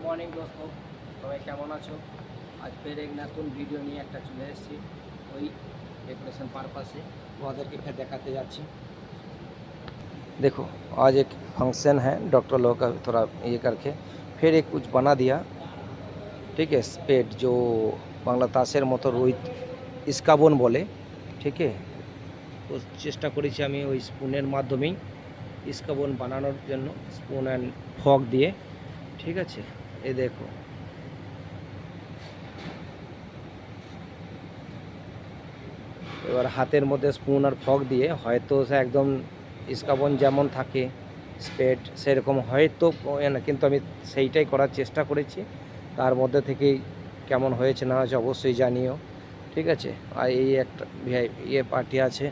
Morning দোস্ত, সবাই কেমন আছো? আজ ফের এক নতুন ভিডিও নিয়ে একটা চলে এসেছি ওই डेकोरेशन पारपस से তোমাদেরকে फिर दिखाते যাচ্ছি। देखो आज एक फंक्शन है, डॉक्टर लोग का थोड़ा ये करके फिर एक कुछ बना दिया। ठीक है, स्पेट जो বাংলা তাসের মতো রোহিত ইস্কাবন বলে। ঠিক আছে, তো চেষ্টা করেছি আমি ওই স্পুনের মাধ্যমেই ইস্কাবন বানানোর জন্য, স্পুন অ্যান্ড ফক দিয়ে। ঠিক আছে, এই দেখো এবার হাতের মধ্যে স্পুন আর ফক দিয়ে হয়তো সে একদম ইস্কাবন যেমন থাকে স্পেড সেরকম হয়তো না, কিন্তু আমি সেইটাই করার চেষ্টা করেছি। তার মধ্যে থেকেই কেমন হয়েছে না হয়েছে অবশ্যই জানিও। ঠিক আছে, আর এই একটা ইয়ে পার্টি আছে